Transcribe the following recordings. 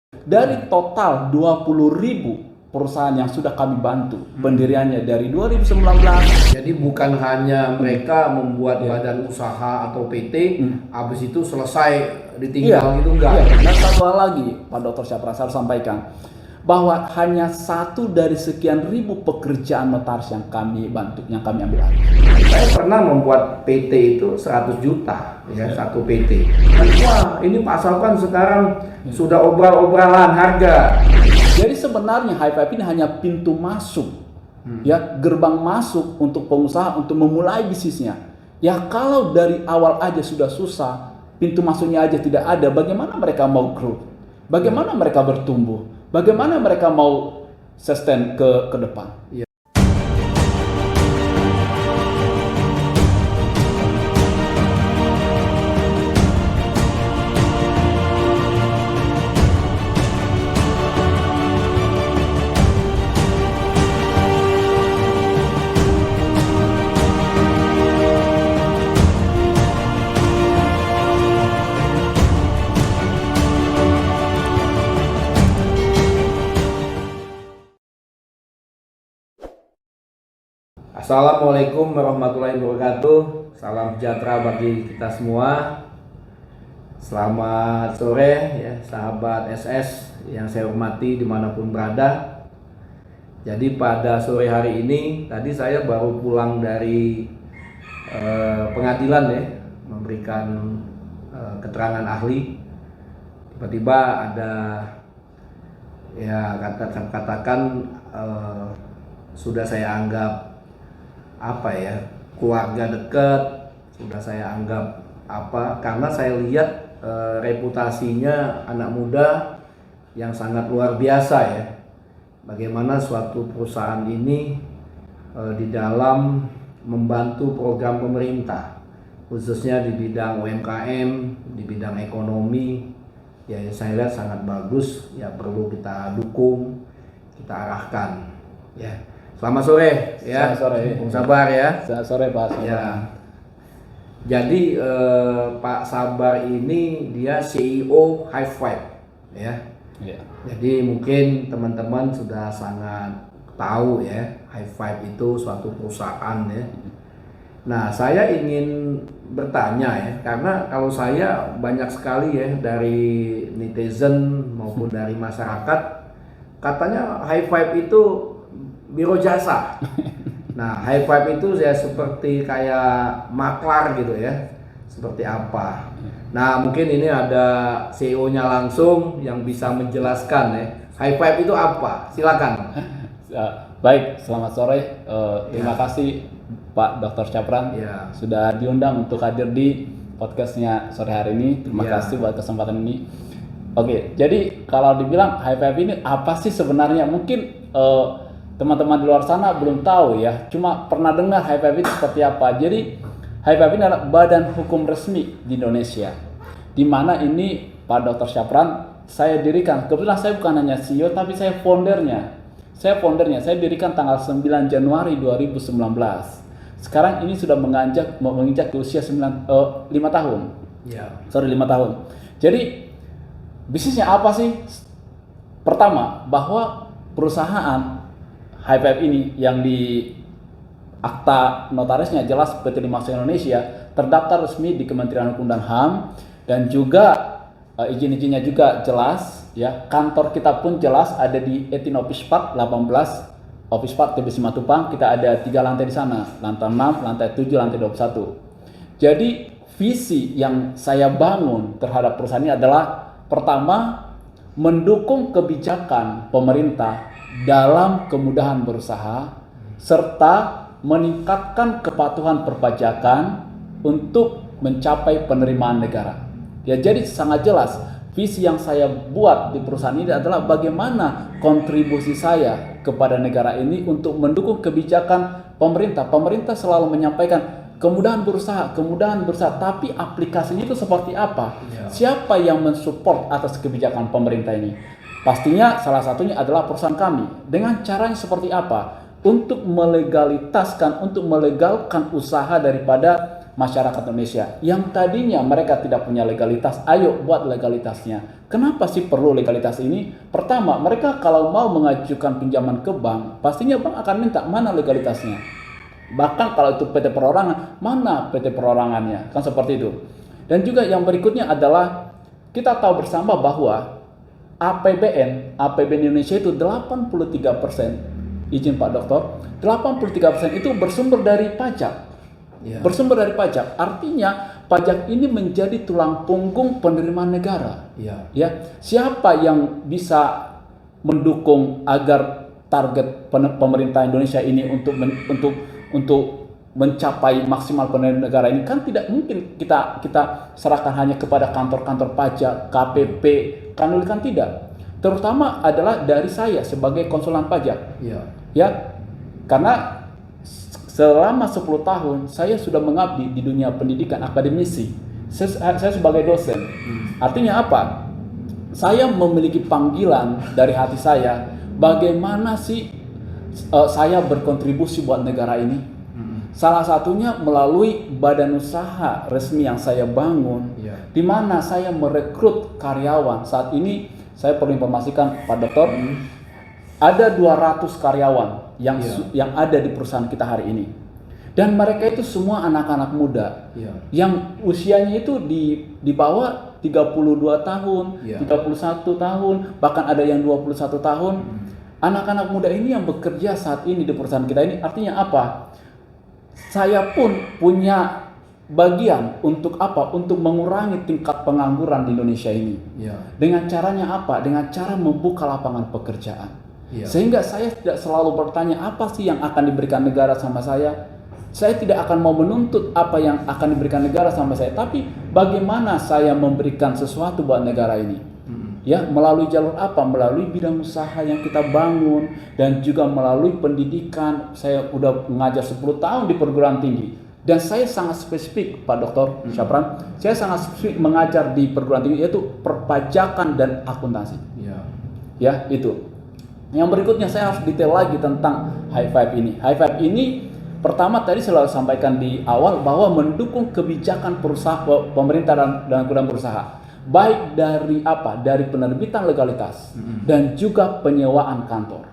Dari total 20.000 perusahaan yang sudah kami bantu pendiriannya dari 2019. Jadi bukan hanya mereka membuat badan usaha atau PT, habis itu selesai ditinggal gitu enggak. Dan satu hal lagi Pak Dr. Syapran saya harus sampaikan bahwa hanya satu dari sekian ribu pekerjaan notaris yang kami bantu, yang kami ambil alih. Saya pernah membuat PT itu 100 juta ya, satu PT. Dan wah, ini Pak Safran sekarang sudah obral-obralan harga. Jadi sebenarnya High Five ini hanya pintu masuk, ya, gerbang masuk untuk pengusaha untuk memulai bisnisnya. Ya kalau dari awal aja sudah susah, pintu masuknya aja tidak ada, bagaimana mereka mau grow? Bagaimana mereka bertumbuh? Bagaimana mereka mau sustain ke depan? Assalamualaikum warahmatullahi wabarakatuh. Salam sejahtera bagi kita semua. Selamat sore ya sahabat SS yang saya hormati dimanapun berada. Jadi pada sore hari ini tadi saya baru pulang dari pengadilan ya, memberikan keterangan ahli. Tiba-tiba ada ya katakan sudah saya anggap apa ya, keluarga dekat, sudah saya anggap apa, karena saya lihat reputasinya anak muda yang sangat luar biasa ya. Bagaimana suatu perusahaan ini di dalam membantu program pemerintah, khususnya di bidang UMKM, di bidang ekonomi, ya saya lihat sangat bagus, ya perlu kita dukung, kita arahkan ya. Selamat sore ya. Selamat sore. Bung Sabar ya. Selamat sore Pak Sabar. Ya. Jadi Pak Sabar ini dia CEO High Five ya. Ya. Jadi mungkin teman-teman sudah sangat tahu ya, High Five itu suatu perusahaan ya. Nah, saya ingin bertanya ya, karena kalau saya banyak sekali ya dari netizen maupun dari masyarakat katanya High Five itu biro jasa. Nah, High Five itu ya seperti kayak maklar gitu ya. Seperti apa? Nah, mungkin ini ada CEO-nya langsung yang bisa menjelaskan ya. High Five itu apa? Silakan. Baik, selamat sore. Terima kasih Pak Dr. Syapran sudah diundang untuk hadir di podcastnya sore hari ini. Terima kasih buat kesempatan ini. Oke, jadi kalau dibilang High Five ini apa sih sebenarnya? Mungkin teman-teman di luar sana belum tahu ya, cuma pernah dengar High Five itu seperti apa. Jadi High Five ini adalah badan hukum resmi di Indonesia, di mana ini Pak Dr. Syapran saya dirikan. Kebetulan saya bukan hanya CEO tapi saya foundernya. Saya dirikan tanggal 9 Januari 2019. Sekarang ini sudah menginjak ke usia 5 tahun. Sorry, 5 tahun. Jadi bisnisnya apa sih? Pertama, bahwa perusahaan High Five ini yang di akta notarisnya jelas PT Limasan Indonesia, terdaftar resmi di Kementerian Hukum dan HAM, dan juga izin-izinnya juga jelas ya. Kantor kita pun jelas ada di Etin Office Park 18 Office Park TBC Matupang. Kita ada 3 lantai di sana, lantai 6, lantai 7, lantai 21. Jadi visi yang saya bangun terhadap perusahaan ini adalah pertama, mendukung kebijakan pemerintah dalam kemudahan berusaha serta meningkatkan kepatuhan perpajakan untuk mencapai penerimaan negara. Ya, jadi sangat jelas visi yang saya buat di perusahaan ini adalah bagaimana kontribusi saya kepada negara ini untuk mendukung kebijakan pemerintah. Pemerintah selalu menyampaikan kemudahan berusaha, tapi aplikasinya itu seperti apa? Siapa yang mensupport atas kebijakan pemerintah ini? Pastinya salah satunya adalah perusahaan kami. Dengan caranya seperti apa? Untuk melegalkan usaha daripada masyarakat Indonesia yang tadinya mereka tidak punya legalitas, ayo buat legalitasnya. Kenapa sih perlu legalitas ini? Pertama, mereka kalau mau mengajukan pinjaman ke bank, pastinya bank akan minta mana legalitasnya. Bahkan kalau itu PT perorangan, mana PT perorangannya? Kan seperti itu. Dan juga yang berikutnya adalah kita tahu bersama bahwa APBN Indonesia itu 83%, izin Pak Dokter, 83% itu bersumber dari pajak. Bersumber dari pajak, artinya pajak ini menjadi tulang punggung penerimaan negara. Ya, siapa yang bisa mendukung agar target pemerintah Indonesia ini untuk mencapai maksimal penerimaan negara ini? Kan tidak mungkin kita serahkan hanya kepada kantor-kantor pajak, KPP, Kanwil, kan tidak. Terutama adalah dari saya sebagai konsulan pajak. Ya, karena selama 10 tahun saya sudah mengabdi di dunia pendidikan akademisi. Saya sebagai dosen. Artinya apa? Saya memiliki panggilan dari hati saya, bagaimana sih saya berkontribusi buat negara ini. Salah satunya melalui badan usaha resmi yang saya bangun, di mana saya merekrut karyawan. Saat ini saya perlu informasikan Pak Dokter, ada 200 karyawan yang ada di perusahaan kita hari ini. Dan mereka itu semua anak-anak muda yang usianya itu di bawah 32 tahun, 31 tahun, bahkan ada yang 21 tahun. Anak-anak muda ini yang bekerja saat ini di perusahaan kita ini, artinya apa? Saya pun punya bagian untuk apa? Untuk mengurangi tingkat pengangguran di Indonesia ini. Dengan caranya apa? Dengan cara membuka lapangan pekerjaan. Sehingga saya tidak selalu bertanya apa sih yang akan diberikan negara sama saya. Saya tidak akan mau menuntut apa yang akan diberikan negara sama saya, tapi bagaimana saya memberikan sesuatu buat negara ini. Ya, melalui jalur apa? Melalui bidang usaha yang kita bangun, dan juga melalui pendidikan. Saya udah mengajar 10 tahun di perguruan tinggi, dan saya sangat spesifik Pak Dr. Syapran, saya sangat spesifik mengajar di perguruan tinggi, yaitu perpajakan dan akuntansi. Ya, itu. Yang berikutnya saya harus detail lagi tentang High Five ini. High Five ini pertama tadi selalu sampaikan di awal bahwa mendukung kebijakan pemerintah dan berusaha, baik dari apa? Dari penerbitan legalitas dan juga penyewaan kantor.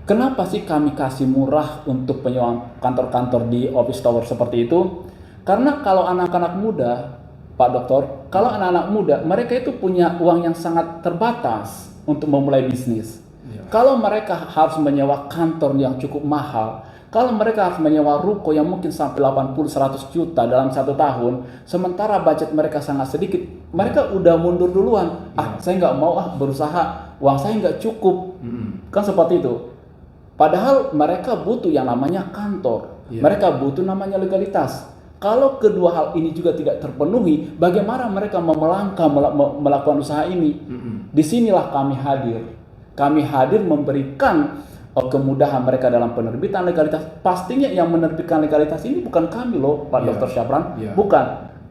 Kenapa sih kami kasih murah untuk penyewaan kantor-kantor di office tower seperti itu? Karena kalau anak-anak muda, Pak Dokter, kalau anak-anak muda mereka itu punya uang yang sangat terbatas untuk memulai bisnis. Kalau mereka harus menyewa kantor yang cukup mahal, kalau mereka harus menyewa ruko yang mungkin sampai 80-100 juta dalam 1 tahun, sementara budget mereka sangat sedikit, mereka udah mundur duluan. Saya nggak mau berusaha, uang saya nggak cukup. Kan seperti itu. Padahal mereka butuh yang namanya kantor, mereka butuh namanya legalitas. Kalau kedua hal ini juga tidak terpenuhi, bagaimana mereka melangkah melakukan usaha ini? Disinilah kami hadir. Kami hadir memberikan kemudahan mereka dalam penerbitan legalitas. Pastinya yang menerbitkan legalitas ini bukan kami loh, Pak Dr. Syapran. Bukan.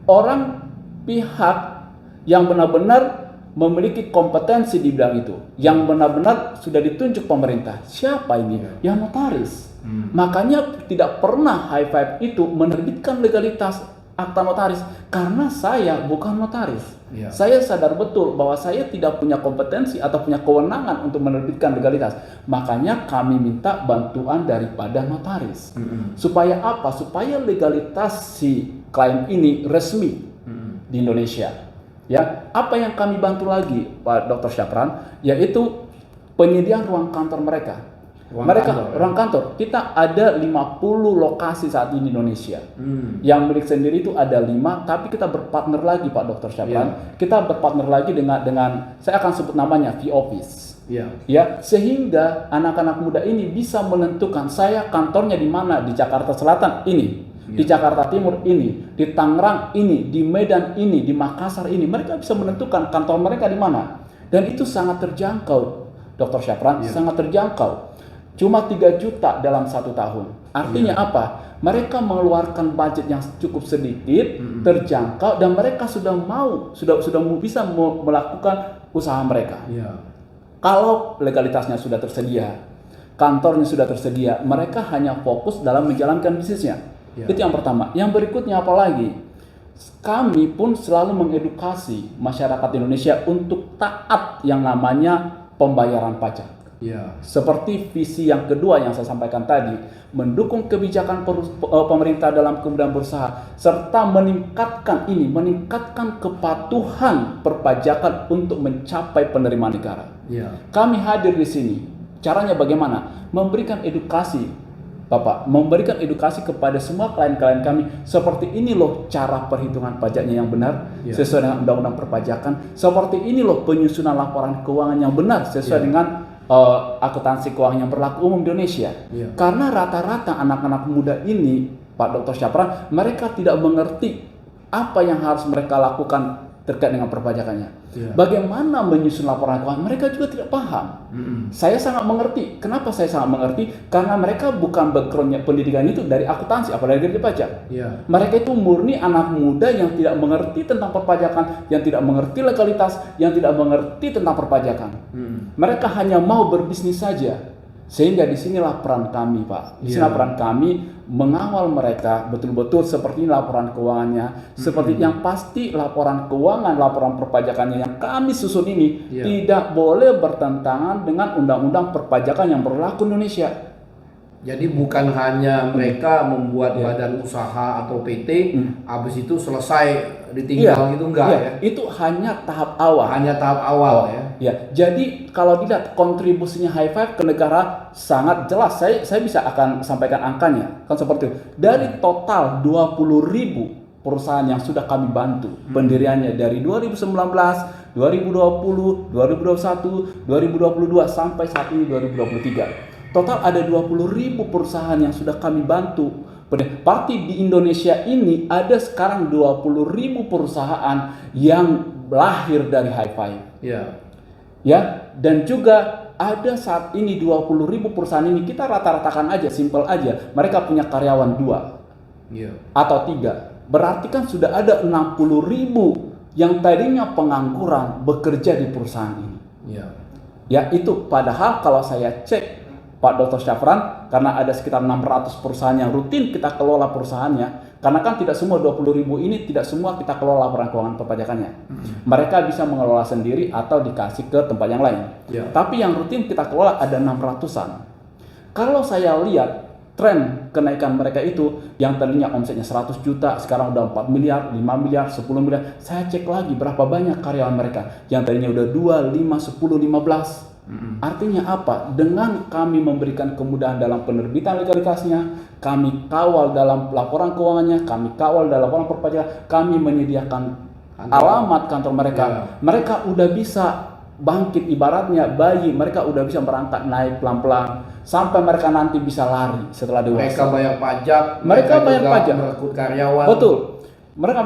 Orang pihak yang benar-benar memiliki kompetensi di bidang itu, yang benar-benar sudah ditunjuk pemerintah. Siapa ini? Yang notaris. Makanya tidak pernah High Five itu menerbitkan legalitas akta notaris, karena saya bukan notaris. Saya sadar betul bahwa saya tidak punya kompetensi atau punya kewenangan untuk menerbitkan legalitas. Makanya kami minta bantuan daripada notaris. Supaya apa? Supaya legalitas si klien ini resmi di Indonesia. Ya, apa yang kami bantu lagi, Pak Dr. Syapran, yaitu penyediaan ruang kantor mereka. Ruang kantor. Kita ada 50 lokasi saat ini di Indonesia. Yang milik sendiri itu ada 5, tapi kita berpartner lagi Pak Dr. Syapran. Kita berpartner lagi dengan saya akan sebut namanya V-Office. Ya, sehingga anak-anak muda ini bisa menentukan saya kantornya di mana, di Jakarta Selatan ini, di Jakarta Timur ini, di Tangerang ini, di Medan ini, di Makassar ini. Mereka bisa menentukan kantor mereka di mana. Dan itu sangat terjangkau, Dr. Syapran, sangat terjangkau. Cuma 3 juta dalam 1 tahun. Artinya apa? Mereka mengeluarkan budget yang cukup sedikit, terjangkau, dan mereka sudah bisa melakukan usaha mereka. Kalau legalitasnya sudah tersedia, kantornya sudah tersedia, mereka hanya fokus dalam menjalankan bisnisnya. Itu yang pertama. Yang berikutnya apa lagi? Kami pun selalu mengedukasi masyarakat Indonesia untuk taat yang namanya pembayaran pajak. Seperti visi yang kedua yang saya sampaikan tadi, mendukung kebijakan pemerintah dalam kemudahan berusaha serta meningkatkan kepatuhan perpajakan untuk mencapai penerimaan negara. Kami hadir di sini. Caranya bagaimana? Memberikan edukasi, Bapak, memberikan edukasi kepada semua klien-klien kami seperti ini loh cara perhitungan pajaknya yang benar sesuai dengan undang-undang perpajakan. Seperti ini loh penyusunan laporan keuangan yang benar sesuai dengan akuntansi keuangan yang berlaku umum di Indonesia. Karena rata-rata anak-anak muda ini, Pak Dr. Syapran, mereka tidak mengerti apa yang harus mereka lakukan terkait dengan perpajakannya. Bagaimana menyusun laporan keuangan, mereka juga tidak paham. Saya sangat mengerti. Kenapa saya sangat mengerti? Karena mereka bukan backgroundnya pendidikan itu dari akuntansi, apalagi dari pajak. Mereka itu murni anak muda yang tidak mengerti tentang perpajakan, yang tidak mengerti legalitas, yang tidak mengerti tentang perpajakan. Mereka hanya mau berbisnis saja. Sehingga disinilah peran kami, Pak. Disinilah peran kami mengawal mereka betul-betul seperti laporan keuangannya, seperti yang pasti laporan keuangan, laporan perpajakannya yang kami susun ini tidak boleh bertentangan dengan undang-undang perpajakan yang berlaku di Indonesia. Jadi bukan hanya mereka membuat badan usaha atau PT, habis itu selesai ditinggal gitu enggak ya? Itu hanya tahap awal. Hanya tahap awal ya. Jadi kalau dilihat kontribusinya High Five ke negara sangat jelas. Saya bisa akan sampaikan angkanya. Kan seperti itu. Dari total 20.000 perusahaan yang sudah kami bantu pendiriannya dari 2019, 2020, 2021, 2022 sampai saat ini 2023. Total ada 20.000 perusahaan yang sudah kami bantu. Berarti di Indonesia ini ada sekarang 20.000 perusahaan yang lahir dari High Five. Dan juga ada saat ini 20.000 perusahaan ini, kita rata-ratakan aja, simple aja. Mereka punya karyawan 2 atau 3. Berarti kan sudah ada 60.000 yang tadinya pengangguran bekerja di perusahaan ini. Itu padahal kalau saya cek Pak Dr. Syafran, karena ada sekitar 600 perusahaan yang rutin kita kelola perusahaannya, karena kan tidak semua 20.000 ini tidak semua kita kelola laporan keuangan perpajakannya. Mereka bisa mengelola sendiri atau dikasih ke tempat yang lain. Tapi yang rutin kita kelola ada 600-an. Kalau saya lihat tren kenaikan mereka itu, yang tadinya omsetnya 100 juta, sekarang udah 4 miliar, 5 miliar, 10 miliar. Saya cek lagi berapa banyak karyawan mereka, yang tadinya udah 2, 5, 10, 15. Artinya apa? Dengan kami memberikan kemudahan dalam penerbitan legalitasnya, kami kawal dalam laporan keuangannya, kami kawal dalam laporan perpajakan, kami menyediakan alamat kantor mereka. Mereka udah bisa bangkit, ibaratnya bayi, mereka udah bisa berangkat naik pelan-pelan sampai mereka nanti bisa lari setelah dewasa. Mereka bayar pajak, mereka bayar pajak, merekrut karyawan. Betul. Mereka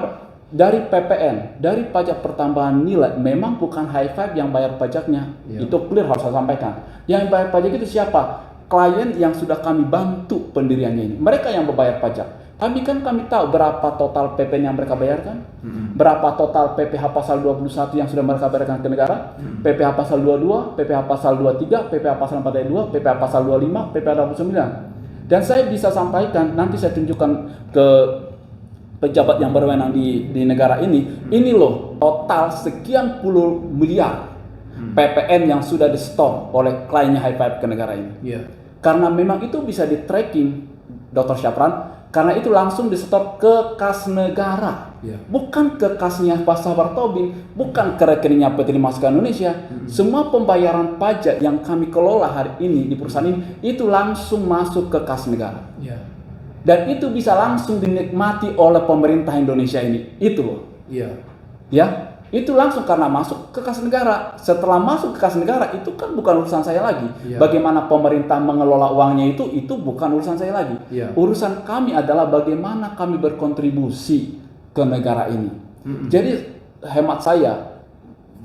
dari PPN, dari pajak pertambahan nilai, memang bukan High Five yang bayar pajaknya. Itu clear, harus saya sampaikan. Yang bayar pajak itu siapa? Klien yang sudah kami bantu pendiriannya ini. Mereka yang membayar pajak. Tapi kan kami tahu berapa total PPN yang mereka bayarkan, berapa total PPh pasal 21 yang sudah mereka bayarkan ke negara, PPh pasal 22, PPh pasal 23, PPh pasal 42, PPh pasal 25, PPh 29. Dan saya bisa sampaikan, nanti saya tunjukkan ke pejabat yang berwenang di negara ini loh total sekian puluh miliar PPN yang sudah di-store oleh kliennya High Five ke negara ini. Karena memang itu bisa di-tracking, Dr. Syafran, karena itu langsung di-store ke kas negara, bukan ke kasnya Pak Sabar Tobing, bukan ke rekeningnya PT Limaska Indonesia. Semua pembayaran pajak yang kami kelola hari ini di perusahaan ini itu langsung masuk ke kas negara. Dan itu bisa langsung dinikmati oleh pemerintah Indonesia ini. Itu loh. Itu langsung karena masuk ke kas negara. Setelah masuk ke kas negara, itu kan bukan urusan saya lagi. Bagaimana pemerintah mengelola uangnya itu bukan urusan saya lagi. Urusan kami adalah bagaimana kami berkontribusi ke negara ini. Jadi hemat saya,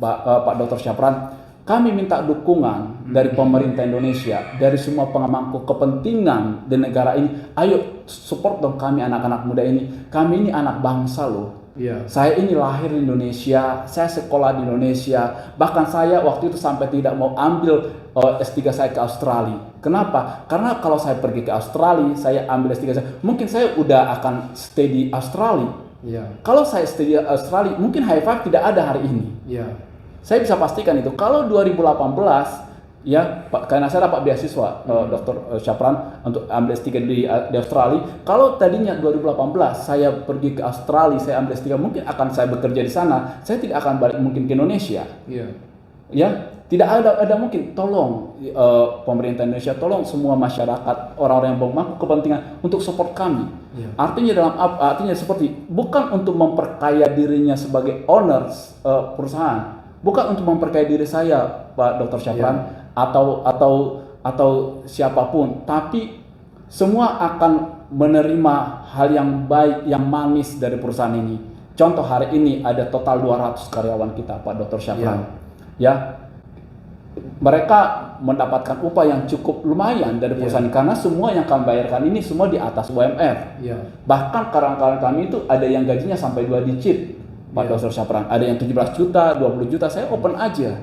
Pak Dr. Syafran, kami minta dukungan dari pemerintah Indonesia, dari semua pengampu kepentingan di negara ini. Ayo support dong kami anak-anak muda ini. Kami ini anak bangsa loh. Saya ini lahir di Indonesia, saya sekolah di Indonesia, bahkan saya waktu itu sampai tidak mau ambil S3 saya ke Australia. Kenapa? Karena kalau saya pergi ke Australia, saya ambil S3 saya, mungkin saya udah akan stay di Australia. Kalau saya stay di Australia, mungkin high five tidak ada hari ini. Saya bisa pastikan itu. Kalau 2018 ya, Pak, karena saya dapat beasiswa Dr. Syapran untuk ambil S3 di Australia. Kalau tadinya 2018 saya pergi ke Australia, saya ambil S3, mungkin akan saya bekerja di sana. Saya tidak akan balik mungkin ke Indonesia. Ya, tidak ada mungkin. Tolong pemerintah Indonesia, tolong semua masyarakat, orang-orang yang berpemangku kepentingan untuk support kami. Artinya seperti bukan untuk memperkaya dirinya sebagai owners perusahaan, bukan untuk memperkaya diri saya, Pak Dr. Syapran. Atau siapapun, tapi semua akan menerima hal yang baik, yang manis dari perusahaan ini. Contoh hari ini ada total 200 karyawan kita, Pak Dr. Syapran. Ya, mereka mendapatkan upah yang cukup lumayan dari perusahaan ini, karena semua yang kami bayarkan ini semua di atas UMR. Bahkan karyawan kami itu ada yang gajinya sampai 2 digit. Pak Dr. Syapran, ada yang 17 juta, 20 juta, saya open aja.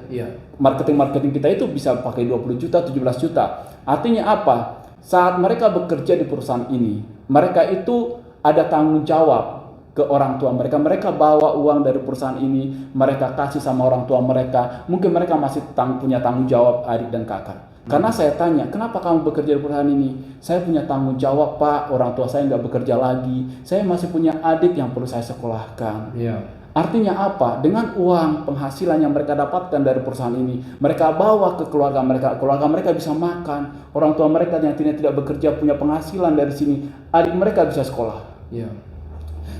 Marketing kita itu bisa pakai 20 juta, 17 juta. Artinya apa? Saat mereka bekerja di perusahaan ini, mereka itu ada tanggung jawab ke orang tua mereka. Mereka bawa uang dari perusahaan ini, mereka kasih sama orang tua mereka. Mungkin mereka masih punya tanggung jawab adik dan kakak. Karena saya tanya, kenapa kamu bekerja di perusahaan ini? Saya punya tanggung jawab, Pak. Orang tua saya nggak bekerja lagi. Saya masih punya adik yang perlu saya sekolahkan. Artinya apa? Dengan uang penghasilan yang mereka dapatkan dari perusahaan ini, mereka bawa ke keluarga mereka bisa makan, orang tua mereka yang tidak bekerja punya penghasilan dari sini, adik mereka bisa sekolah.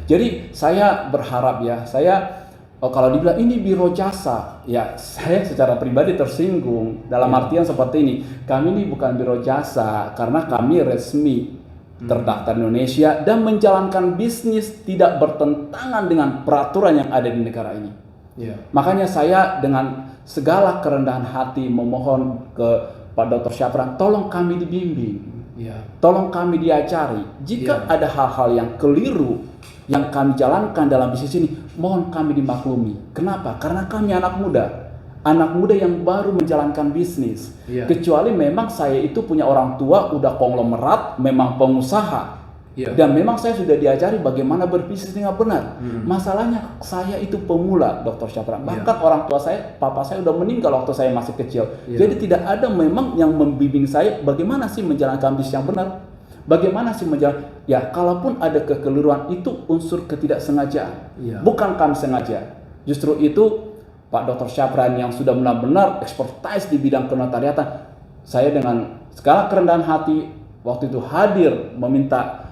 Jadi saya berharap ya, kalau dibilang ini biro jasa, ya saya secara pribadi tersinggung dalam artian seperti ini. Kami ini bukan biro jasa karena kami resmi terdaftar Indonesia dan menjalankan bisnis tidak bertentangan dengan peraturan yang ada di negara ini. Makanya saya dengan segala kerendahan hati memohon ke Pak Dr. Syapran, tolong kami dibimbing, tolong kami diajari. Jika ada hal-hal yang keliru yang kami jalankan dalam bisnis ini, mohon kami dimaklumi. Kenapa? Karena kami anak muda yang baru menjalankan bisnis. Kecuali memang saya itu punya orang tua udah konglomerat, memang pengusaha. Dan memang saya sudah diajari bagaimana berbisnis dengan benar. Masalahnya saya itu pemula, Dr. Syapran. Bahkan orang tua saya, papa saya udah meninggal waktu saya masih kecil. Jadi tidak ada memang yang membimbing saya bagaimana sih menjalankan bisnis yang benar. Bagaimana sih ya, kalaupun ada kekeliruan itu unsur ketidaksengajaan. Bukan kami sengaja. Justru itu Pak Dr. Syapran yang sudah benar-benar expertise di bidang kenotariatan, saya dengan segala kerendahan hati waktu itu hadir meminta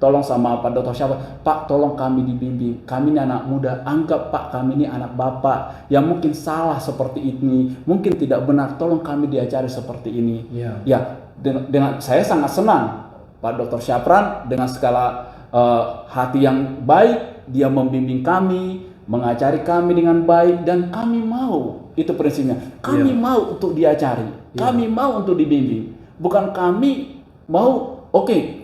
tolong sama Pak Dr. Syapran, Pak tolong kami dibimbing, kami ini anak muda, anggap Pak kami ini anak Bapak yang mungkin salah seperti ini, mungkin tidak benar, tolong kami diajari seperti ini. Ya, dengan saya sangat senang Pak Dr. Syapran dengan segala hati yang baik, dia membimbing kami, mengajari kami dengan baik, dan kami mau, itu prinsipnya, kami mau untuk diajari, kami mau untuk dibimbing, bukan kami mau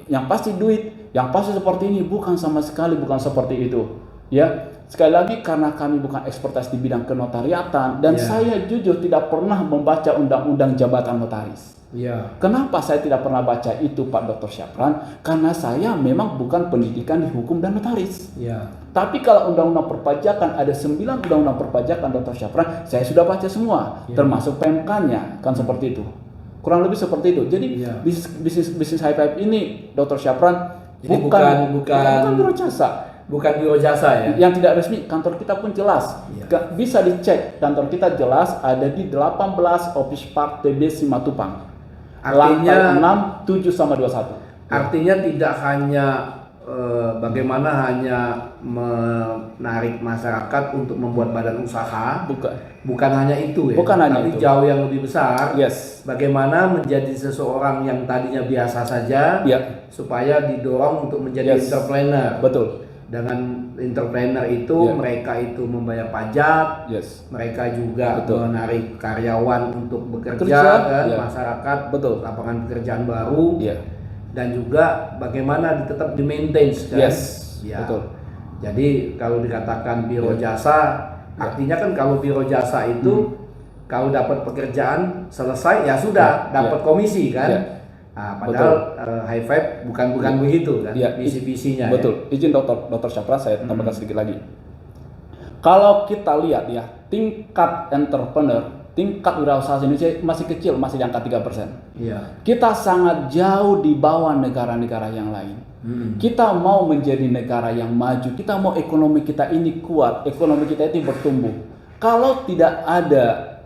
yang pasti duit, yang pasti seperti ini, bukan sama sekali, bukan seperti itu. Ya, sekali lagi karena kami bukan ekspertis di bidang kenotariatan, dan saya jujur tidak pernah membaca undang-undang jabatan notaris. Kenapa saya tidak pernah baca itu, Pak Dr. Syapran? Karena saya memang bukan pendidikan di hukum dan notaris. Tapi kalau undang-undang perpajakan, ada 9 undang-undang perpajakan, Dr. Syapran, saya sudah baca semua, termasuk PMK-nya, kan seperti itu. Kurang lebih seperti itu. Jadi bisnis high five ini, Dr. Syapran, bukan biro jasa. Bukan biro jasa ya. Yang tidak resmi, kantor kita pun jelas. Bisa dicek, kantor kita jelas ada di 18 Office Park TB Simatupang. Lantai 6, 7 sama 21. Artinya tidak hanya bagaimana hanya menarik masyarakat untuk membuat badan usaha. Bukan hanya itu ya. Tapi jauh yang lebih besar. Bagaimana menjadi seseorang yang tadinya biasa saja, supaya didorong untuk menjadi entrepreneur. Betul. Dengan entrepreneur itu mereka itu membayar pajak, mereka juga menarik karyawan untuk bekerja kan, masyarakat, lapangan pekerjaan baru, dan juga bagaimana tetap di maintain kan? Betul. Jadi kalau dikatakan biro jasa, artinya kan kalau biro jasa itu kalau dapat pekerjaan selesai ya sudah dapat komisi kan. Nah, padahal high five bukan begitu kan visi-visinya. Betul. Izin Dokter Syafran, saya tambahkan sedikit lagi. Kalau kita lihat ya, tingkat entrepreneur, tingkat wirausaha Indonesia masih kecil, masih di angka 3%. Kita sangat jauh di bawah negara-negara yang lain. Kita mau menjadi negara yang maju, kita mau ekonomi kita ini kuat, ekonomi kita itu bertumbuh. Kalau tidak ada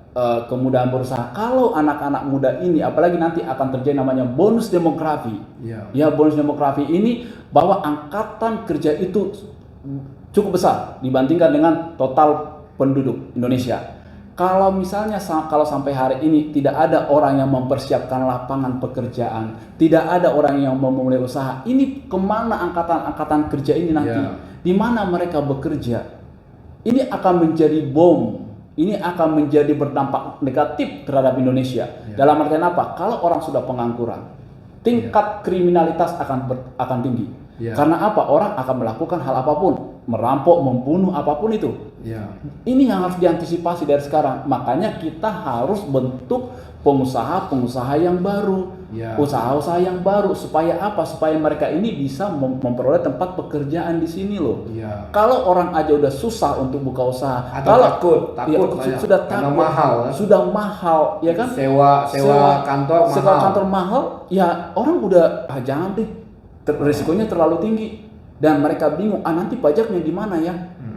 kemudahan berusaha, kalau anak-anak muda ini, apalagi nanti akan terjadi namanya bonus demografi. Ya, bonus demografi ini bahwa angkatan kerja itu cukup besar dibandingkan dengan total penduduk Indonesia. Kalau misalnya kalau sampai hari ini tidak ada orang yang mempersiapkan lapangan pekerjaan, tidak ada orang yang memulai usaha, ini kemana angkatan kerja ini nanti? Di mana mereka bekerja? Ini akan menjadi bom. Ini akan menjadi berdampak negatif terhadap Indonesia. Dalam artian apa? Kalau orang sudah pengangguran, tingkat kriminalitas akan tinggi. Karena apa? Orang akan melakukan hal apapun, merampok, membunuh, apapun itu. Ini yang harus diantisipasi dari sekarang. Makanya kita harus bentuk pengusaha-pengusaha yang baru, usaha-usaha yang baru, supaya apa? Supaya mereka ini bisa memperoleh tempat pekerjaan di sini loh. Kalau orang aja udah susah untuk buka usaha, kalau takut sudah takut, mahal, sudah mahal, ya kan? Sewa kantor mahal, ya orang udah jangan deh, risikonya terlalu tinggi dan mereka bingung. Nanti pajaknya gimana ya?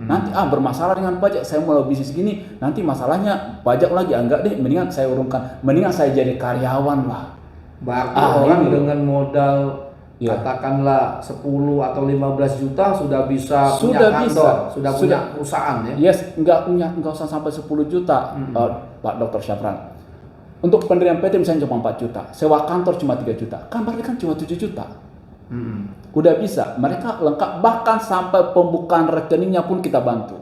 Nanti bermasalah dengan pajak, saya mau bisnis gini, nanti masalahnya pajak lagi, enggak deh, mendingan saya urungkan, mendingan saya jadi karyawan lah. Berarti orang dengan modal katakanlah 10 atau 15 juta sudah bisa punya kantor, sudah punya perusahaan ya. Yes, enggak usah sampai 10 juta, Pak Dr. Syafran. Untuk pendirian PT misalnya cuma 4 juta, sewa kantor cuma 3 juta, kan berarti kan cuma 7 juta. Udah bisa, mereka lengkap, bahkan sampai pembukaan rekeningnya pun kita bantu.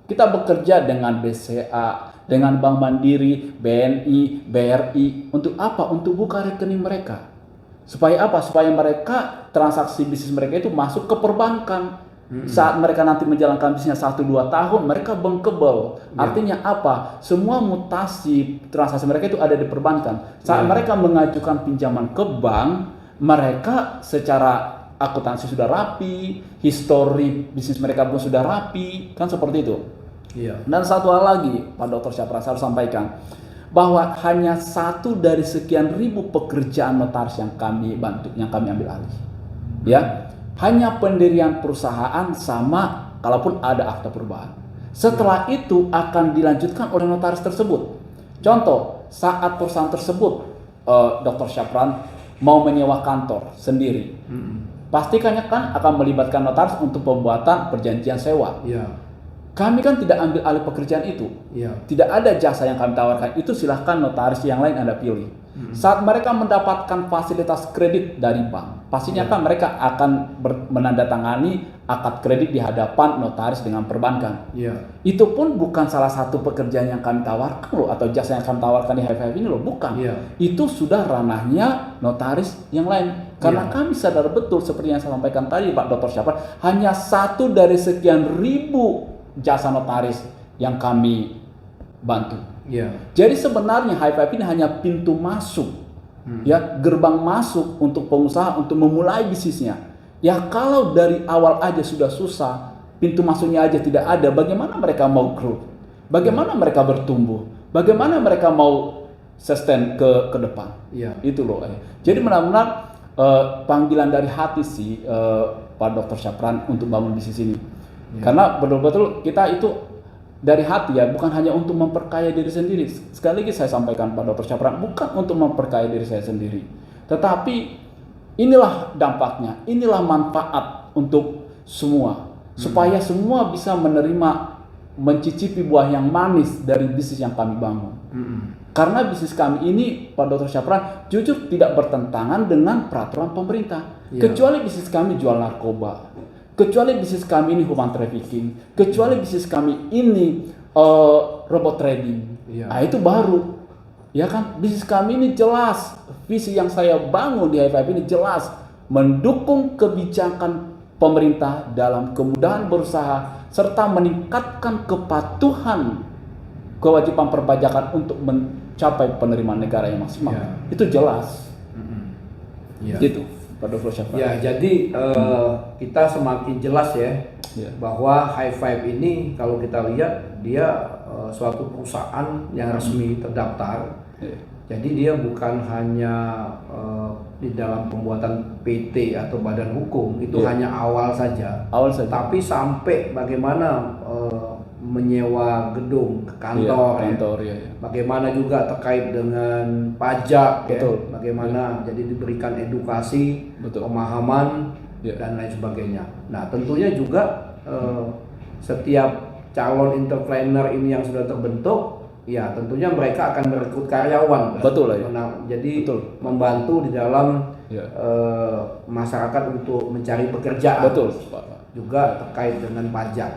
Kita bekerja dengan BCA, dengan Bank Mandiri, BNI, BRI. Untuk apa? Untuk buka rekening mereka. Supaya apa? Supaya mereka transaksi bisnis mereka itu masuk ke perbankan. Saat mereka nanti menjalankan bisnisnya 1-2 tahun, mereka bankable. Artinya apa? Semua mutasi transaksi mereka itu ada di perbankan. Saat mereka mengajukan pinjaman ke bank, mereka secara akuntansi sudah rapi, histori bisnis mereka pun sudah rapi, kan seperti itu. Dan satu hal lagi, Pak Dr. Syafran, saya harus sampaikan bahwa hanya 1 dari sekian ribu pekerjaan notaris yang kami bantu, yang kami ambil alih. Ya, hanya pendirian perusahaan sama kalaupun ada akta perubahan. Setelah itu akan dilanjutkan oleh notaris tersebut. Contoh, saat perusahaan tersebut, Dr. Syafran mau menyewa kantor sendiri, pastikannya kan akan melibatkan notaris untuk pembuatan perjanjian sewa. Kami kan tidak ambil alih pekerjaan itu, tidak ada jasa yang kami tawarkan. Itu silahkan notaris yang lain Anda pilih. Saat mereka mendapatkan fasilitas kredit dari bank, pastinya kan mereka akan menandatangani akad kredit di hadapan notaris dengan perbankan. Itu pun bukan salah satu pekerjaan yang kami tawarkan loh, atau jasa yang kami tawarkan di High Five ini loh, bukan. Itu sudah ranahnya notaris yang lain. Karena kami sadar betul seperti yang saya sampaikan tadi Pak Dr. Syafran, hanya 1 dari sekian ribu jasa notaris yang kami bantu. Jadi sebenarnya High Five ini hanya pintu masuk, ya, gerbang masuk untuk pengusaha untuk memulai bisnisnya. Ya kalau dari awal aja sudah susah, pintu masuknya aja tidak ada, bagaimana mereka mau grow? Bagaimana mereka bertumbuh? Bagaimana mereka mau sustain ke depan? Itu loh. Jadi benar-benar panggilan dari hati sih Pak Dr. Syafran untuk bangun bisnis ini. Karena betul-betul kita itu dari hati ya, bukan hanya untuk memperkaya diri sendiri. Sekali lagi saya sampaikan Pak Dr. Syafran, bukan untuk memperkaya diri saya sendiri. Tetapi inilah dampaknya, inilah manfaat untuk semua. Supaya semua bisa menerima, mencicipi buah yang manis dari bisnis yang kami bangun. Karena bisnis kami ini, Pak Dr. Syafran, jujur tidak bertentangan dengan peraturan pemerintah. Kecuali bisnis kami jual narkoba, kecuali bisnis kami ini human trafficking, kecuali bisnis kami ini robot trading. Nah itu baru, ya kan? Bisnis kami ini jelas, visi yang saya bangun di High Five ini jelas mendukung kebijakan pemerintah dalam kemudahan berusaha serta meningkatkan kepatuhan kewajiban perpajakan untuk mencapai penerimaan negara yang maksimal. Itu jelas. Gitu, Pak Dr. Syafran. Ya, jadi kita semakin jelas ya bahwa High Five ini kalau kita lihat dia suatu perusahaan yang resmi terdaftar. Jadi dia bukan hanya di dalam pembuatan PT atau badan hukum, itu hanya awal saja. Tapi sampai bagaimana menyewa gedung kantor, bagaimana juga terkait dengan pajak, bagaimana jadi diberikan edukasi, pemahaman dan lain sebagainya. Nah, tentunya juga setiap calon entrepreneur ini yang sudah terbentuk, ya tentunya mereka akan merekrut karyawan, jadi membantu di dalam masyarakat untuk mencari pekerjaan, juga terkait dengan pajak.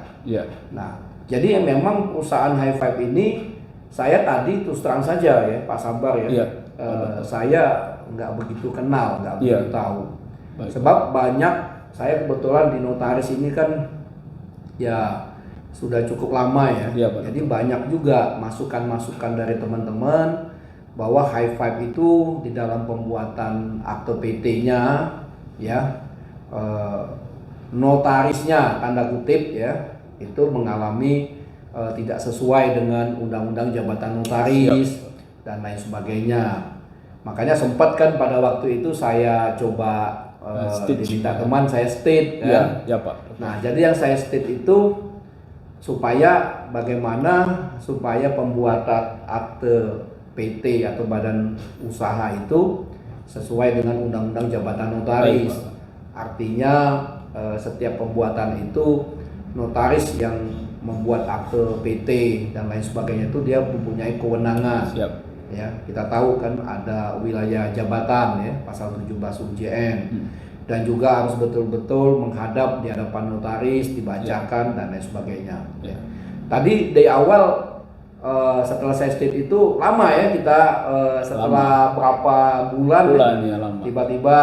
Nah, jadi memang perusahaan High Five ini saya tadi terus terang saja ya Pak Sabar ya, saya nggak begitu kenal, nggak begitu tahu. Sebab banyak, saya kebetulan di notaris ini kan ya sudah cukup lama ya. Jadi banyak juga masukan-masukan dari teman-teman bahwa High Five itu di dalam pembuatan akte PT-nya ya, notarisnya tanda kutip ya, itu mengalami tidak sesuai dengan undang-undang jabatan notaris dan lain sebagainya. Makanya sempat kan pada waktu itu saya coba diminta teman saya state kan. Pak. Nah, jadi yang saya state itu supaya bagaimana supaya pembuatan akte PT atau badan usaha itu sesuai dengan undang-undang jabatan notaris. Artinya setiap pembuatan itu notaris yang membuat akte PT dan lain sebagainya itu dia mempunyai kewenangan. Ya, kita tahu kan ada wilayah jabatan ya, pasal 17 UJN. Dan juga harus betul-betul menghadap di hadapan notaris, dibacakan dan lain sebagainya. Tadi dari awal setelah saya state itu lama ya kita, setelah berapa bulan tiba-tiba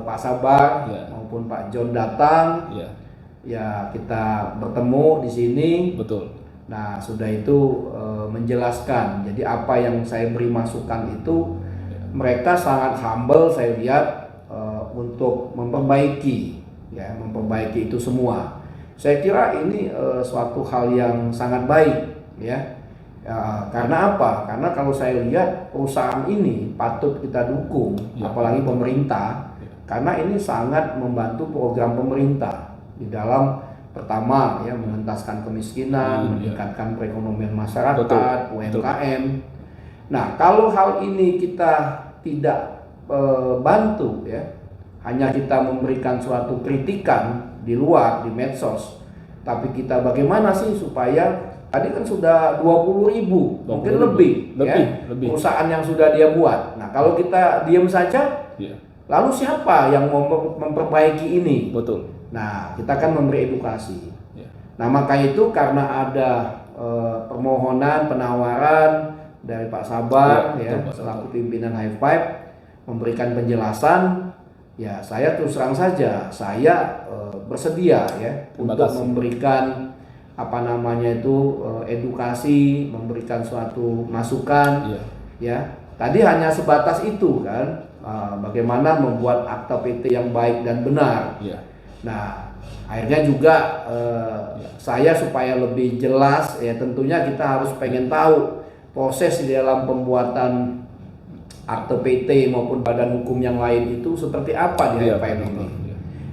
Pak Sabar maupun Pak John datang. Ya, kita bertemu di sini. Nah, sudah itu menjelaskan. Jadi apa yang saya beri masukan itu mereka sangat humble saya lihat untuk memperbaiki itu semua. Saya kira ini suatu hal yang sangat baik ya. Karena apa? Karena kalau saya lihat perusahaan ini patut kita dukung, apalagi pemerintah, karena ini sangat membantu program pemerintah di dalam pertama ya mengentaskan kemiskinan, meningkatkan perekonomian masyarakat, UMKM. Nah, kalau hal ini kita tidak bantu ya, hanya kita memberikan suatu kritikan di luar di medsos, tapi kita bagaimana sih supaya tadi kan sudah 20.000 mungkin lebih perusahaan yang sudah dia buat. Nah, kalau kita diam saja, lalu siapa yang mau memperbaiki ini? Nah, kita kan memberi edukasi. Nah, maka itu karena ada permohonan penawaran dari Pak Sabar selaku pimpinan High Five memberikan penjelasan, ya saya terus terang saja saya bersedia ya untuk memberikan edukasi, memberikan suatu masukan. Ya, tadi hanya sebatas itu kan, bagaimana membuat akta PT yang baik dan benar. Nah, akhirnya juga saya supaya lebih jelas ya, tentunya kita harus pengen tahu proses di dalam pembuatan akte PT maupun badan hukum yang lain itu seperti apa di HFM ini.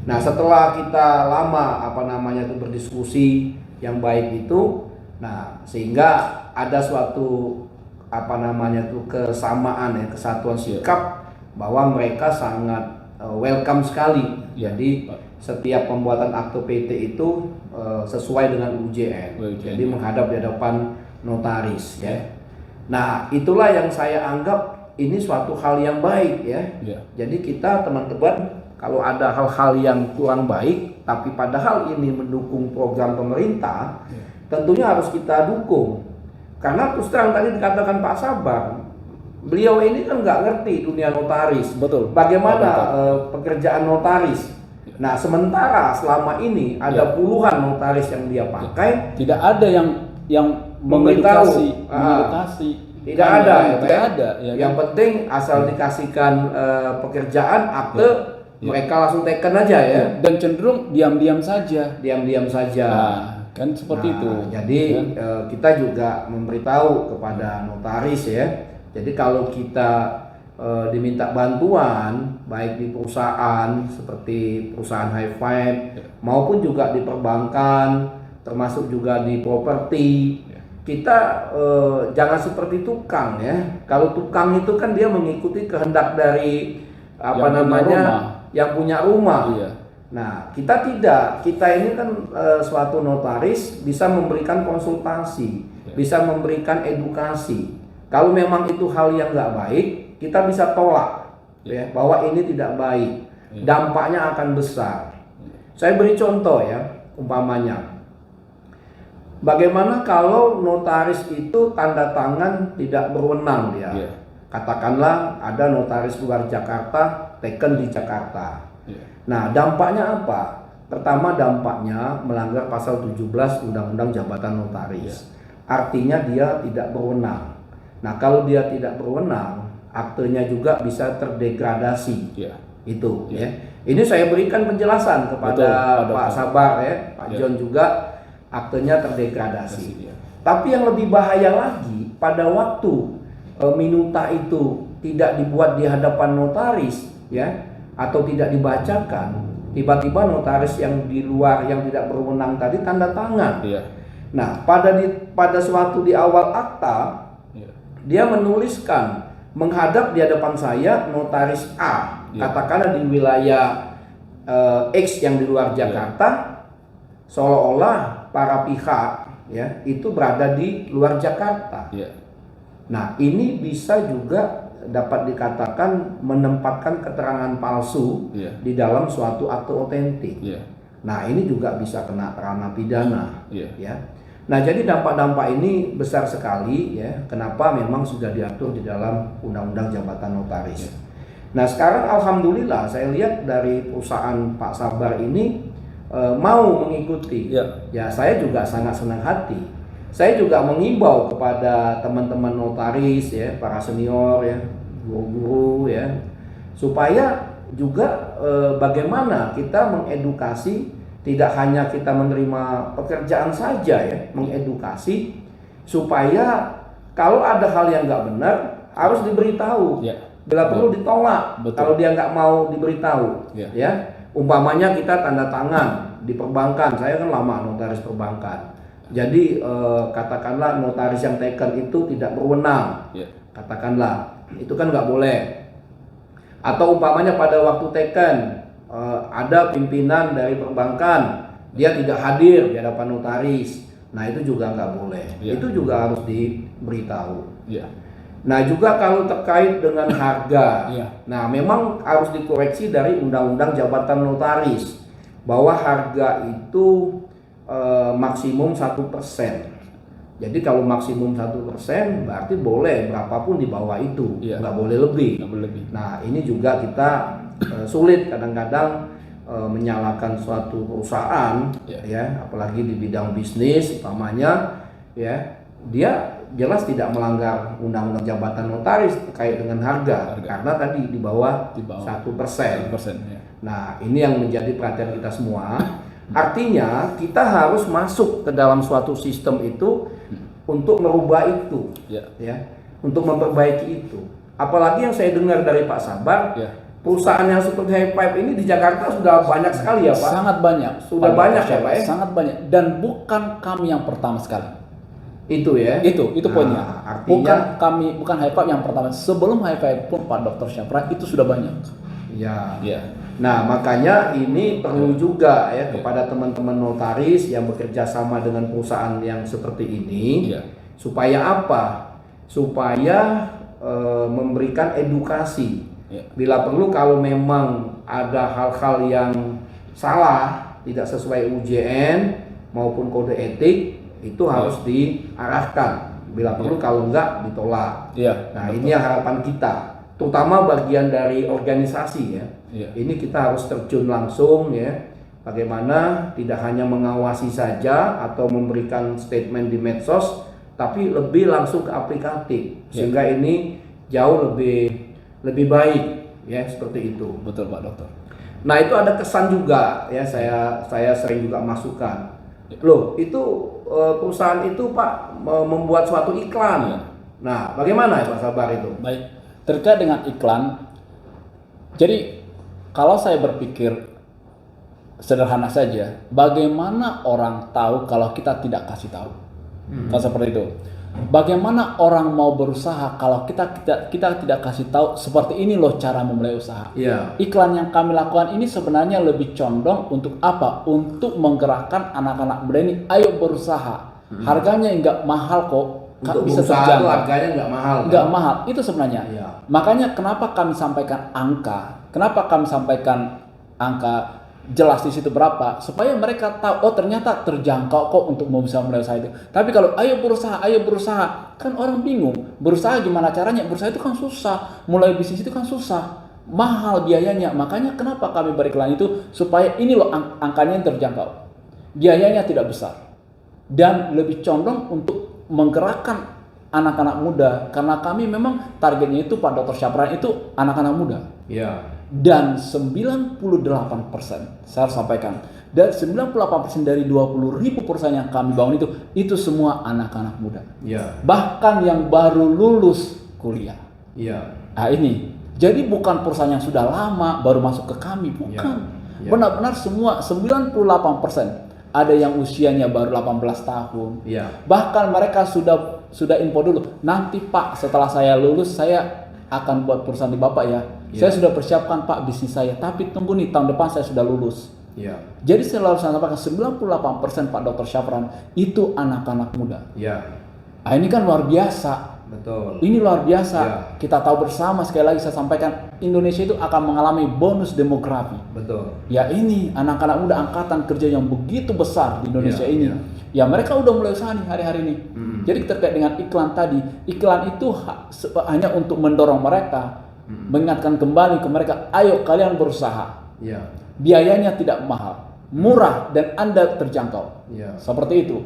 Nah, setelah kita lama berdiskusi yang baik itu, nah sehingga ada suatu kesamaan ya, kesatuan sikap bahwa mereka sangat welcome sekali. Jadi setiap pembuatan akte PT itu sesuai dengan UJN. Jadi menghadap di hadapan notaris ya. Nah, itulah yang saya anggap ini suatu hal yang baik ya. Jadi kita teman-teman kalau ada hal-hal yang kurang baik tapi padahal ini mendukung program pemerintah, tentunya harus kita dukung. Karena terus terang tadi dikatakan Pak Sabar, beliau ini kan nggak ngerti dunia notaris. Bagaimana pekerjaan notaris. Nah, sementara selama ini ada puluhan notaris yang dia pakai, tidak ada yang mengedukasi. Tidak ada, tidak ada. Ya, yang penting asal dikasihkan pekerjaan, akte, mereka langsung teken aja ya. Dan cenderung diam-diam saja. Diam-diam saja. Nah, kan seperti itu. Jadi kita juga memberitahu kepada notaris ya. Jadi kalau kita diminta bantuan baik di perusahaan seperti perusahaan high five maupun juga di perbankan, termasuk juga di properti, kita jangan seperti tukang ya. Kalau tukang itu kan dia mengikuti kehendak dari yang punya rumah. Iya. Nah, kita tidak. Kita ini kan suatu notaris bisa memberikan konsultasi, bisa memberikan edukasi. Kalau memang itu hal yang nggak baik, kita bisa tolak ya bahwa ini tidak baik. Dampaknya akan besar. Saya beri contoh ya, umpamanya. Bagaimana kalau notaris itu tanda tangan tidak berwenang dia? Katakanlah ada notaris luar Jakarta teken di Jakarta. Nah, dampaknya apa? Pertama, dampaknya melanggar pasal 17 Undang-Undang Jabatan Notaris. Artinya dia tidak berwenang. Nah, kalau dia tidak berwenang, aktenya juga bisa terdegradasi. Itu ya. Ini saya berikan penjelasan kepada Pak Sabar ya, Pak John juga, aktenya terdegradasi. Tapi yang lebih bahaya lagi, pada waktu minuta itu tidak dibuat di hadapan notaris ya, atau tidak dibacakan, tiba-tiba notaris yang di luar yang tidak berwenang tadi tanda tangan. Nah, pada suatu di awal akta dia menuliskan menghadap di hadapan saya notaris A, katakanlah di wilayah X yang di luar Jakarta, seolah-olah para pihak ya itu berada di luar Jakarta. Nah, ini bisa juga dapat dikatakan menempatkan keterangan palsu di dalam suatu akte otentik. Nah, ini juga bisa kena ranah pidana. Ya. Nah, jadi dampak-dampak ini besar sekali ya. Kenapa? Memang sudah diatur di dalam Undang-Undang Jabatan Notaris. Nah, sekarang alhamdulillah saya lihat dari perusahaan Pak Sabar ini mau mengikuti. Ya, saya juga sangat senang hati. Saya juga mengimbau kepada teman-teman notaris ya, para senior ya, guru-guru ya, supaya juga bagaimana kita mengedukasi. Tidak hanya kita menerima pekerjaan saja ya, mengedukasi supaya kalau ada hal yang nggak benar harus diberitahu. Bila perlu ditolak kalau dia nggak mau diberitahu. Ya, umpamanya kita tanda tangan di perbankan, saya kan lama notaris perbankan. Jadi katakanlah notaris yang teken itu tidak berwenang, katakanlah itu kan nggak boleh. Atau umpamanya pada waktu teken ada pimpinan dari perbankan, dia tidak hadir di hadapan notaris. Nah, itu juga nggak boleh. Itu juga harus diberitahu. Nah, juga kalau terkait dengan harga, nah memang harus dikoreksi dari Undang-Undang Jabatan Notaris bahwa harga itu maksimum 1%. Jadi kalau maksimum 1% berarti boleh berapapun di bawah itu, nggak boleh lebih. Nah, ini juga kita sulit kadang-kadang menyalahkan suatu perusahaan ya, apalagi di bidang bisnis umpamanya ya, dia jelas tidak melanggar Undang-Undang Jabatan Notaris terkait dengan harga. Karena tadi di bawah 1%. Nah, ini yang menjadi perhatian kita semua. Artinya kita harus masuk ke dalam suatu sistem itu untuk merubah itu ya, untuk memperbaiki itu. Apalagi yang saya dengar dari Pak Sabar, perusahaan yang seperti High Five ini di Jakarta sudah banyak sekali ya Pak? Sangat banyak. Sudah banyak ya Pak ya? Sangat banyak, dan bukan kami yang pertama sekali. Itu ya? Itu poinnya. Artinya bukan High Five yang pertama. Sebelum High Five pun Pak Dr. Syafran itu sudah banyak. Ya. Nah, makanya ini perlu juga ya kepada teman-teman notaris yang bekerja sama dengan perusahaan yang seperti ini, supaya apa? Supaya memberikan edukasi. Bila perlu kalau memang ada hal-hal yang salah, tidak sesuai UJN maupun kode etik, itu harus diarahkan. Bila perlu kalau enggak ditolak. Nah, ini yang harapan kita. terutama bagian dari organisasi ya. Ini kita harus terjun langsung ya. Bagaimana tidak hanya mengawasi saja atau memberikan statement di medsos, tapi lebih langsung ke aplikatif sehingga ini jauh lebih baik ya, seperti itu. Betul Pak Dokter. Nah itu ada kesan juga ya, saya sering juga masukkan. Loh itu perusahaan itu Pak membuat suatu iklan. Nah bagaimana ya Pak Sabar itu? Baik, terkait dengan iklan. Jadi kalau saya berpikir sederhana saja, bagaimana orang tahu kalau kita tidak kasih tahu? Kan seperti itu. Bagaimana orang mau berusaha kalau kita tidak kasih tahu seperti ini loh cara memulai usaha. Iklan yang kami lakukan ini sebenarnya lebih condong untuk apa? Untuk menggerakkan anak-anak muda ini, ayo berusaha. Harganya enggak mahal kok. Untuk bisa terjangkau. Harganya enggak mahal. Enggak mahal, itu sebenarnya. Makanya kenapa kami sampaikan angka? Kenapa kami sampaikan angka jelas di situ berapa, supaya mereka tahu, oh ternyata terjangkau kok untuk bisa mulai usaha itu. Tapi kalau ayo berusaha, kan orang bingung, berusaha gimana caranya? Berusaha itu kan susah, mulai bisnis itu kan susah, mahal biayanya. Makanya kenapa kami beriklan itu, supaya ini loh angkanya yang terjangkau, biayanya tidak besar, dan lebih condong untuk menggerakkan anak-anak muda, karena kami memang targetnya itu Pak Dr. Syapran itu anak-anak muda. Dan 98%, saya harus sampaikan, dan 98% dari 20.000 perusahaan yang kami bangun itu semua anak-anak muda. Bahkan yang baru lulus kuliah. Nah ini, jadi bukan perusahaan yang sudah lama baru masuk ke kami, bukan. Benar-benar semua 98%. Ada yang usianya baru 18 tahun. Bahkan mereka sudah info dulu, nanti Pak setelah saya lulus saya akan buat perusahaan di Bapak ya. Saya sudah persiapkan Pak bisnis saya, tapi tunggu nih tahun depan saya sudah lulus. Jadi saya selalu sampaikan 98% Pak Dr. Syafran itu anak-anak muda. Nah, ini kan luar biasa. Betul. Ini luar biasa. Kita tahu bersama, sekali lagi saya sampaikan, Indonesia itu akan mengalami bonus demografi. Betul. Ya ini anak-anak muda angkatan kerja yang begitu besar di Indonesia ini. Ya mereka udah mulai usaha nih hari-hari ini. Jadi terkait dengan iklan tadi, iklan itu hanya untuk mendorong mereka, mengingatkan kembali ke mereka, ayo kalian berusaha. Biayanya tidak mahal, murah dan Anda terjangkau. Seperti itu.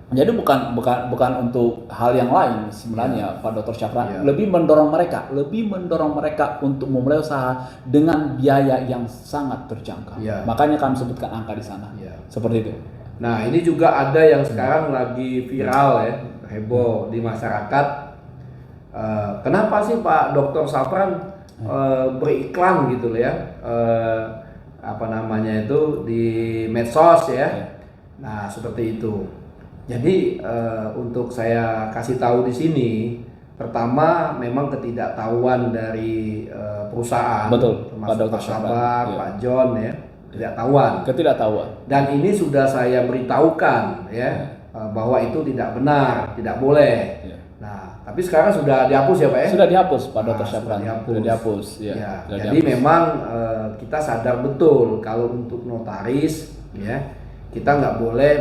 Jadi bukan untuk hal yang lain sebenarnya Pak Dr. Syafran, lebih mendorong mereka untuk memulai usaha dengan biaya yang sangat terjangkau. Makanya kami sebutkan angka di sana. Seperti itu. Nah, ini juga ada yang sekarang lagi viral ya, heboh di masyarakat. Kenapa sih Pak Dr. Syafran beriklan gitu loh ya, di medsos ya. Nah seperti itu. Jadi untuk saya kasih tahu di sini, pertama memang ketidaktahuan dari perusahaan, betul, termasuk Pak Sabar, Pak John ya, ketidaktahuan. Dan ini sudah saya beritahukan ya, bahwa itu tidak benar, tidak boleh. Nah, tapi sekarang sudah dihapus ya Pak ya? Sudah dihapus Pak Dr. Syafran. Sudah dihapus. Jadi memang kita sadar betul kalau untuk notaris ya, kita nggak boleh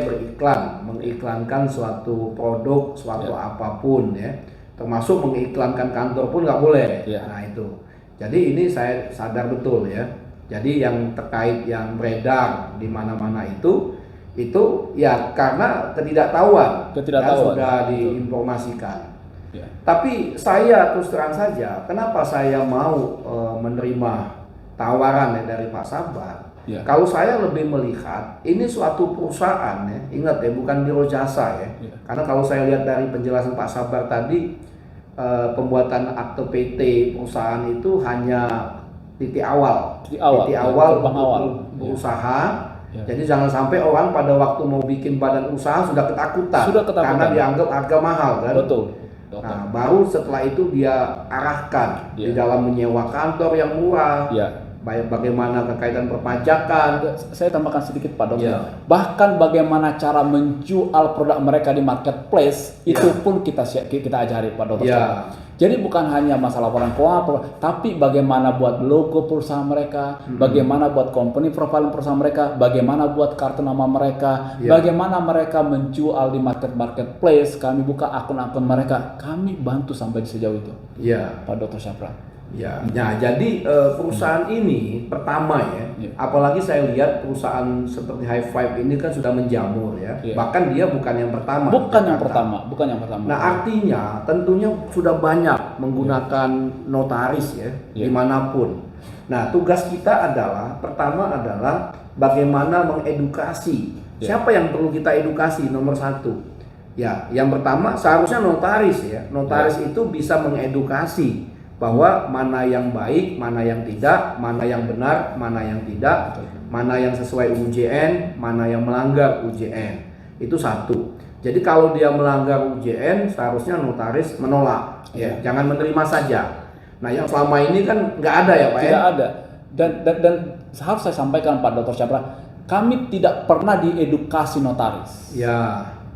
mengiklankan suatu produk, suatu apapun ya, termasuk mengiklankan kantor pun nggak boleh. Nah itu. Jadi ini saya sadar betul ya. Jadi yang terkait yang beredar di mana-mana itu ya karena ketidaktahuan. Sudah diinformasikan. Tapi saya terus terang saja, kenapa saya mau menerima tawaran dari Pak Sabar? Kalau saya lebih melihat ini suatu perusahaan ya, ingat ya, bukan biro jasa ya. Karena kalau saya lihat dari penjelasan Pak Sabar tadi, pembuatan akte PT perusahaan itu hanya titik awal untuk berusaha. Jadi jangan sampai orang pada waktu mau bikin badan usaha sudah ketakutan. Karena dianggap harga mahal kan. Betul. Nah baru setelah itu dia arahkan di dalam menyewa kantor yang murah. bagaimana kekaitan perpajakan. Saya tambahkan sedikit Pak Dokter. Bahkan bagaimana cara menjual produk mereka di marketplace itu pun kita ajari Pak Dokter. Jadi bukan hanya masalah laporan keuangan, tapi bagaimana buat logo perusahaan mereka, bagaimana buat company profile perusahaan mereka, bagaimana buat kartu nama mereka, bagaimana mereka menjual di marketplace. Kami buka akun-akun mereka, kami bantu sampai sejauh itu. Pak Dr. Syafran. Nah jadi perusahaan ini pertama apalagi saya lihat perusahaan seperti High Five ini kan sudah menjamur bahkan dia bukan yang pertama. Bukan yang pertama. Nah artinya tentunya sudah banyak menggunakan notaris dimanapun. Nah tugas kita adalah pertama adalah bagaimana mengedukasi. Siapa yang perlu kita edukasi? Nomor satu. Yang pertama seharusnya notaris Notaris itu bisa mengedukasi bahwa mana yang baik, mana yang tidak, mana yang benar, mana yang tidak, mana yang sesuai UJN, mana yang melanggar UJN. Itu satu. Jadi kalau dia melanggar UJN, seharusnya notaris menolak, jangan menerima saja. Nah, yang selama ini kan nggak ada ya Pak? Tidak ada. Dan harus saya sampaikan Pak Dr. Syafran, kami tidak pernah diedukasi notaris.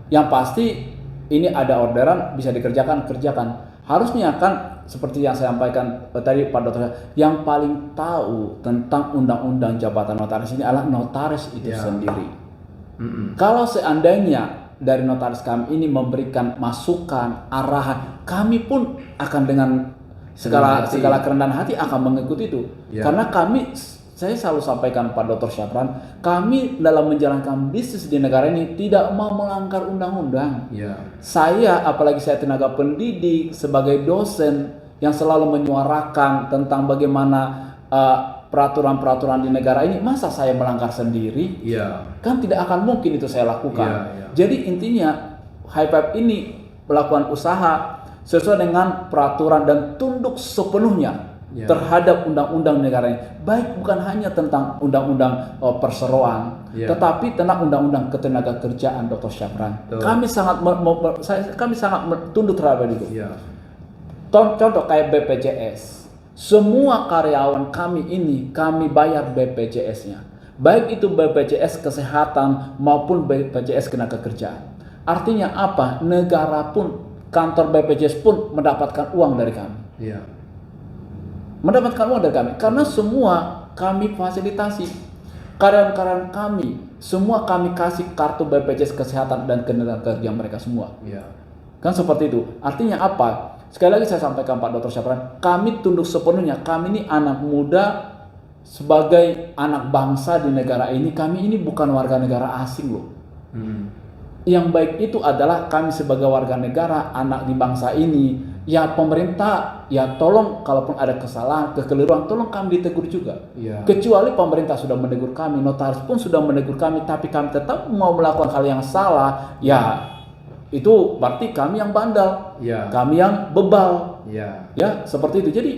Yang pasti ini ada orderan bisa kerjakan. Harusnya kan seperti yang saya sampaikan tadi Pak Dokter, yang paling tahu tentang undang-undang jabatan notaris ini adalah notaris itu sendiri. Kalau seandainya dari notaris kami ini memberikan masukan, arahan, kami pun akan dengan segala kerendahan hati akan mengikuti itu. Karena saya selalu sampaikan Pak Dr. Syafran, kami dalam menjalankan bisnis di negara ini tidak mau melanggar undang-undang. Saya, apalagi saya tenaga pendidik, sebagai dosen yang selalu menyuarakan tentang bagaimana peraturan-peraturan di negara ini, masa saya melanggar sendiri? Kan tidak akan mungkin itu saya lakukan. Jadi intinya High Five ini melakukan usaha sesuai dengan peraturan dan tunduk sepenuhnya terhadap undang-undang negara ini. Baik bukan hanya tentang undang-undang perseroan, tetapi tentang undang-undang ketenagakerjaan Dr. Syafran. Kami sangat tunduk terhadap itu. Contoh kayak BPJS. Semua karyawan kami ini kami bayar BPJS-nya. Baik itu BPJS kesehatan maupun BPJS ketenagakerjaan. Artinya apa? Negara pun, kantor BPJS pun mendapatkan uang dari kami. Mendapatkan uang dari kami karena semua kami fasilitasi karyawan-karyawan kami, semua kami kasih kartu BPJS kesehatan dan ketenagakerjaan mereka semua. Kan seperti itu. Artinya apa? Sekali lagi saya sampaikan Pak Dr. Syafran, kami tunduk sepenuhnya. Kami ini anak muda sebagai anak bangsa di negara ini. Kami ini bukan warga negara asing loh. Yang baik itu adalah kami sebagai warga negara, anak di bangsa ini. Ya pemerintah, ya tolong kalaupun ada kesalahan, kekeliruan, tolong kami ditegur juga. Kecuali pemerintah sudah menegur kami, notaris pun sudah menegur kami, tapi kami tetap mau melakukan hal yang salah, ya itu berarti kami yang bandel, kami yang bebal. Ya seperti itu. Jadi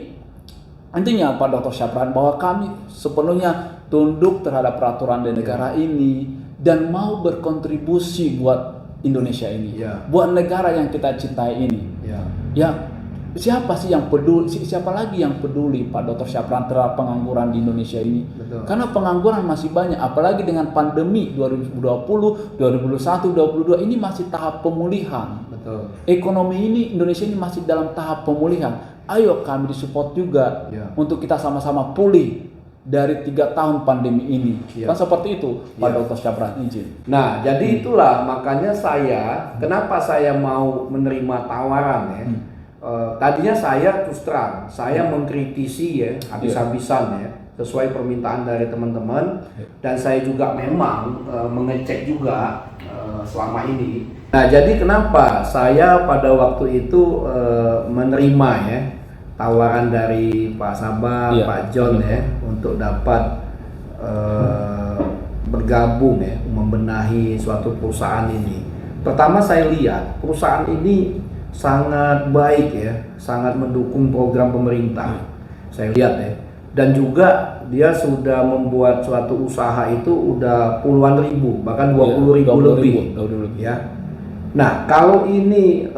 intinya Pak Dr. Syafran bahwa kami sepenuhnya tunduk terhadap peraturan di negara ini dan mau berkontribusi buat Indonesia ini, buat negara yang kita cintai ini. Siapa sih yang peduli? Siapa lagi yang peduli Pak Dr. Syafran terhadap pengangguran di Indonesia ini? Karena pengangguran masih banyak, apalagi dengan pandemi 2020, 2021, 2022 ini masih tahap pemulihan. Ekonomi ini Indonesia ini masih dalam tahap pemulihan. Ayo kami disupport juga untuk kita sama-sama pulih dari 3 tahun pandemi ini. Kan seperti itu Pak Dr. Syafran, izin. Nah jadi itulah makanya kenapa saya mau menerima tawaran tadinya saya terus terang, saya mengkritisi habis-habisan sesuai permintaan dari teman-teman, dan saya juga memang mengecek juga selama ini. Nah jadi kenapa saya pada waktu itu menerima tawaran dari Pak Sabang, Pak John untuk dapat bergabung membenahi suatu perusahaan ini. Pertama saya lihat perusahaan ini sangat baik sangat mendukung program pemerintah. Saya lihat dan juga dia sudah membuat suatu usaha itu udah puluhan ribu, bahkan 20.000 lebih. Nah, kalau ini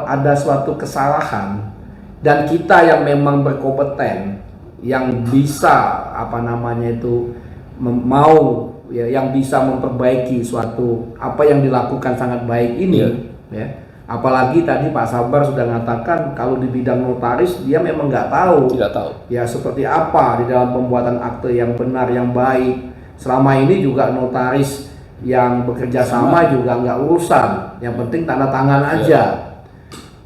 ada suatu kesalahan dan kita yang memang berkompeten, yang bisa mau ya, yang bisa memperbaiki suatu apa yang dilakukan sangat baik ini, ya. Apalagi tadi Pak Sabar sudah mengatakan kalau di bidang notaris dia memang tidak tahu ya seperti apa di dalam pembuatan akte yang benar, yang baik. Selama ini juga notaris yang bekerja sama juga nggak urusan, yang penting tanda tangan aja.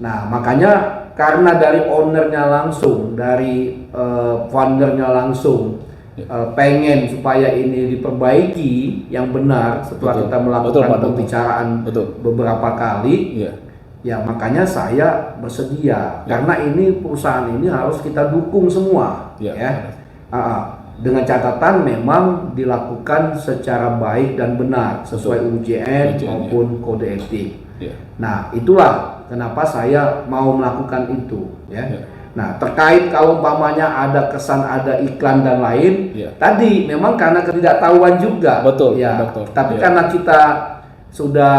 Nah, makanya karena dari ownernya langsung, dari foundernya langsung pengen supaya ini diperbaiki yang benar setelah kita melakukan pembicaraan beberapa kali, ya makanya saya bersedia karena ini perusahaan ini harus kita dukung semua, dengan catatan memang dilakukan secara baik dan benar sesuai UJN maupun kode etik. Nah, itulah kenapa saya mau melakukan itu, ya. Nah, terkait kalau umpamanya ada kesan ada iklan dan lain, tadi memang karena ketidaktahuan juga, tapi karena kita sudah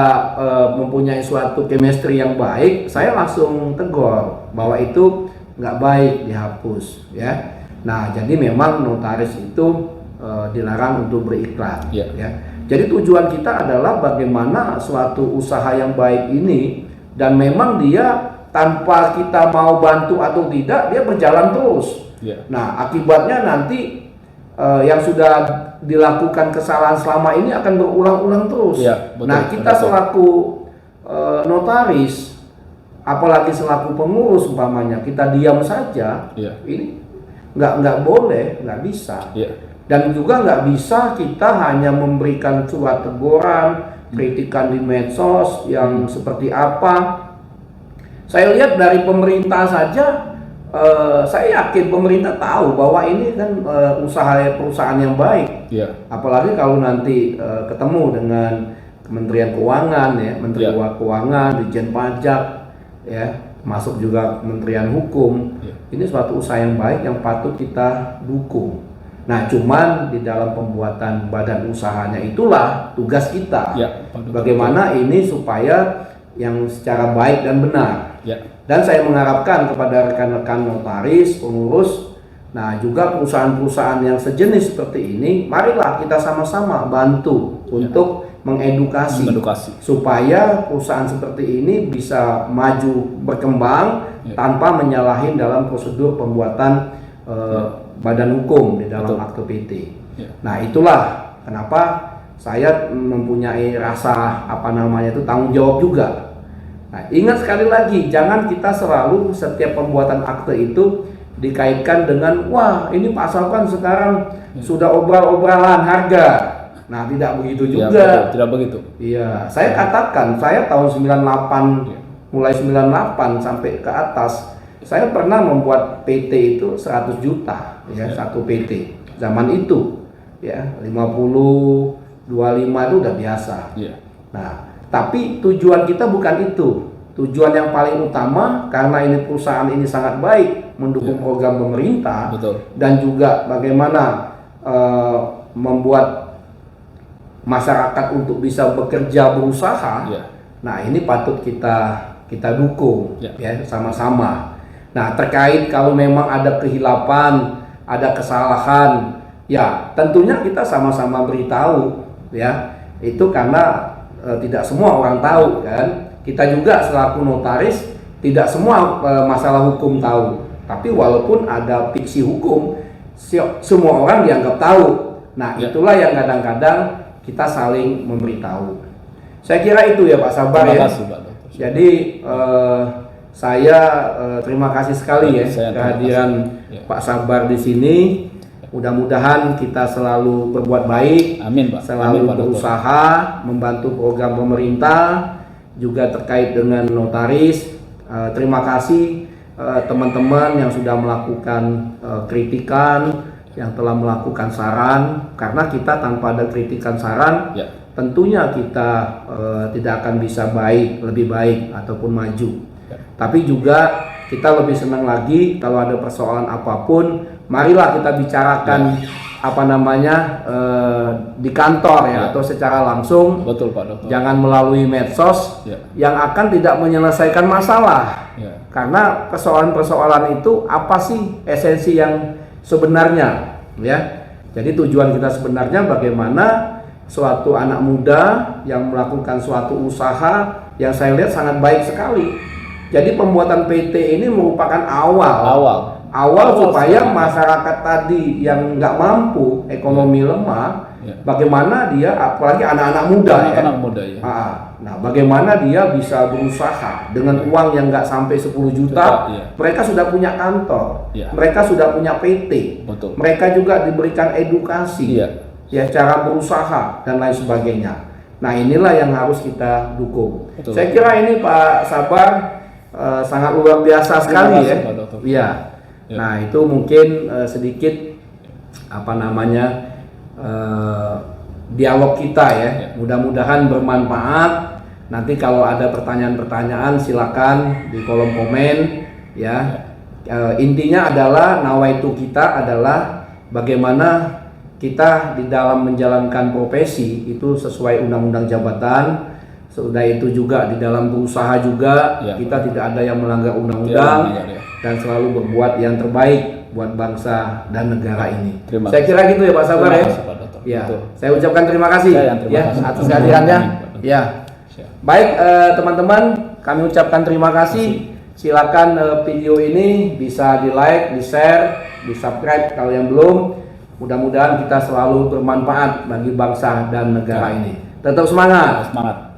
mempunyai suatu chemistry yang baik, saya langsung tegur bahwa itu nggak baik, dihapus, ya. Nah, jadi memang notaris itu dilarang untuk beriklan, ya. Jadi tujuan kita adalah bagaimana suatu usaha yang baik ini dan memang dia tanpa kita mau bantu atau tidak dia berjalan terus. Nah, akibatnya nanti yang sudah dilakukan kesalahan selama ini akan berulang-ulang terus. Nah, kita selaku notaris, apalagi selaku pengurus umpamanya kita diam saja, ini nggak boleh, nggak bisa. Dan juga nggak bisa kita hanya memberikan surat teguran, kritikan di medsos yang seperti apa. Saya lihat dari pemerintah saja, saya yakin pemerintah tahu bahwa ini kan perusahaan yang baik. Apalagi kalau nanti ketemu dengan Kementerian Keuangan, ya, Menteri Keuangan, Ditjen Pajak, ya, masuk juga Kementerian Hukum. Ini suatu usaha yang baik yang patut kita dukung. Nah, cuman di dalam pembuatan badan usahanya itulah tugas kita. Bagaimana ini supaya yang secara baik dan benar. Dan saya mengharapkan kepada rekan-rekan notaris, pengurus, nah juga perusahaan-perusahaan yang sejenis seperti ini, marilah kita sama-sama bantu untuk mengedukasi supaya perusahaan seperti ini bisa maju berkembang tanpa menyalahin dalam prosedur pembuatan badan hukum di dalam akte PT. Nah, itulah kenapa saya mempunyai rasa itu tanggung jawab juga. Nah, ingat sekali lagi, jangan kita selalu setiap pembuatan akte itu dikaitkan dengan wah ini Pak Salkan sekarang sudah obral-obralan harga. Nah, tidak begitu juga. Tidak begitu. Iya, saya katakan saya tahun 98 mulai 98 sampai ke atas saya pernah membuat PT itu 100 juta ya, satu PT. Zaman itu ya 50 25 itu udah biasa. Nah, tapi tujuan kita bukan itu. Tujuan yang paling utama karena ini perusahaan ini sangat baik mendukung program pemerintah dan juga bagaimana membuat masyarakat untuk bisa bekerja berusaha. Nah, ini patut kita dukung ya sama-sama. Nah, terkait kalau memang ada kehilapan, ada kesalahan, ya tentunya kita sama-sama beritahu ya. Itu karena tidak semua orang tahu kan. Kita juga selaku notaris tidak semua masalah hukum tahu. Tapi walaupun ada fiksi hukum, semua orang dianggap tahu. Nah, itulah yang kadang-kadang kita saling memberitahu. Saya kira itu ya Pak Sabar. Terima kasih, Pak. Jadi saya terima kasih sekali ya kehadiran Pak Sabar di sini. Mudah-mudahan kita selalu berbuat baik, amin, Pak. Selalu berusaha membantu program pemerintah, juga terkait dengan notaris. Terima kasih teman-teman yang sudah melakukan kritikan, yang telah melakukan saran. Karena kita tanpa ada kritikan saran, tentunya kita tidak akan bisa lebih baik ataupun maju. Tapi juga kita lebih senang lagi kalau ada persoalan apapun, marilah kita bicarakan di kantor ya, atau secara langsung. Betul, Pak Dokter. Jangan melalui medsos yang akan tidak menyelesaikan masalah. Karena persoalan-persoalan itu apa sih esensi sebenarnya, ya. Jadi tujuan kita sebenarnya bagaimana suatu anak muda yang melakukan suatu usaha yang saya lihat sangat baik sekali. Jadi pembuatan PT ini merupakan awal supaya masyarakat tadi yang nggak mampu, ekonomi lemah, bagaimana dia, apalagi anak-anak muda, nah bagaimana dia bisa berusaha dengan uang yang nggak sampai 10 juta, mereka sudah punya kantor, mereka sudah punya PT, mereka juga diberikan edukasi, ya, cara berusaha dan lain sebagainya. Nah inilah yang harus kita dukung. Saya kira ini Pak Sabar sangat luar biasa sekali, ya. Iya. Nah itu mungkin sedikit dialog kita, ya. Mudah-mudahan bermanfaat. Nanti kalau ada pertanyaan-pertanyaan silakan di kolom komen, ya. Intinya adalah nawaitu kita adalah bagaimana kita di dalam menjalankan profesi itu sesuai undang-undang jabatan. Sudah itu juga di dalam berusaha juga, kita tidak ada yang melanggar undang-undang dan selalu berbuat yang terbaik buat bangsa dan negara ini. Saya kira gitu ya Pak Sabar, ya. Ya, saya ucapkan terima kasih atas kehadirannya. Ya. Baik teman-teman, kami ucapkan terima kasih. Silakan video ini bisa di-like, di-share, di-subscribe kalau yang belum. Mudah-mudahan kita selalu bermanfaat bagi bangsa dan negara ini. Tetap semangat. Semangat.